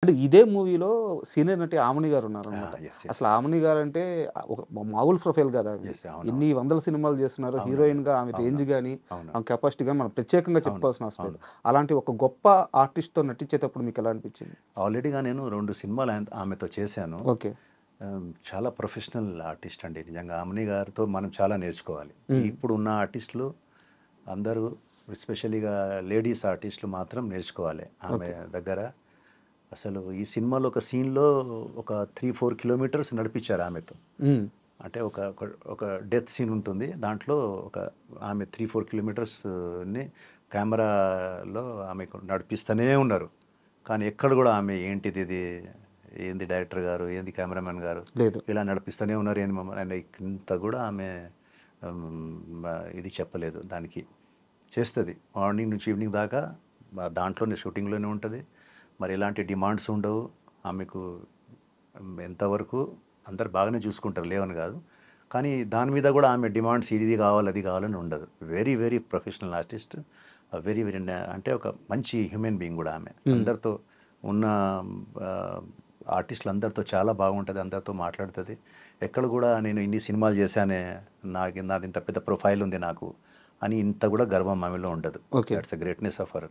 అంటే ఇదే మూవీలో సీనియర్ నటి ఆమని గారు ఉన్నారనమాట. యెస్. యెస్. అసలు ఆమని గారంటే ఒక మామూలు ప్రొఫైల్ కాదు ఆమెది. యెస్. అవునవును. ఎన్ని వందల సినిమాలు చేస్తున్నారు. అవునవును. హీరోయిన్‌గా ఆమె రేంజ్ అవును. గాని, అవును. ఆమె కెపాసిటీ గాని మనం ప్రత్యేకంగా అవును. చెప్పుకోవాల్సిన అవసరం లేదు. అవును. అలాంటి ఒక గొప్ప ఆర్టిస్ట్‌తో నటించేటప్పుడు మీకెలా అనిపించింది? ఆల్రెడీగా నేను 2 సినిమాలు ఆమెతో చేశాను. ఓకే. చాలా ప్రొఫెషనల్ ఆర్టిస్ట్ అండి. నిజంగా ఆమని గారితో మనం చాలా నేర్చుకోవాలి. ఇప్పుడున్న ఆర్టిస్టులు అందరూ ఎస్పెషల్లీగా లేడీస్ ఆర్టిస్టులు మాత్రం నేర్చుకోవాలి ఆమె ఓకే. దగ్గర. అసలు ఈ సినిమాలో ఒక సీన్‌లో ఒక 3, 4 కిలోమీటర్స్ నడిపించారు ఆమెతో. హ్మ్. అంటే ఒక ఒక ఒక డెత్ సీన్ ఉంటుంది. దాంట్లో ఒక ఆమె 3, 4 కిలోమీటర్స్‌ని కెమెరాలో ఆమెకు నడిపిస్తూనే ఉన్నారు. కానీ ఎక్కడ కూడా ఆమె ఏంటిది ఇది? ఏంది డైరెక్టర్ గారు? ఏంది కెమెరామెన్ గారు? లేదు. ఇలా నడిపిస్తూనే ఉన్నారు ఏంది మమ్మల్ని అని ఇంత కూడా ఆమె ఇది చెప్పలేదు దానికి. చేస్తది. మార్నింగ్ నుంచి ఈవినింగ్ దాకా దాంట్లోనే షూటింగ్‌లోనే ఉంటది. మరి ఎలాంటి డిమాండ్స్ ఉండవు. ఆమెకు ఎంతవరకు అందరూ బాగానే చూసుకుంటారు లేవని కాదు. కానీ దాని మీద కూడా ఆమె డిమాండ్స్ ఇది కావాలి, అది కావాలని ఉండదు. Very very professional artist. Very very అంటే ఒక మంచి హ్యూమన్ బీయింగ్ కూడా ఆమె. అందరితో ఉన్న ఆర్టిస్టులందరితో చాలా బాగుంటది. అందరితో మాట్లాడుతది. ఎక్కడ కూడా నేను ఇన్ని సినిమాలు చేశానే, నాది ఇంత పెద్ద ప్రొఫైల్ ఉంది నాకు అని ఇంత కూడా గర్వం ఆమెలో ఉండదు. Okay. That's a greatness of her.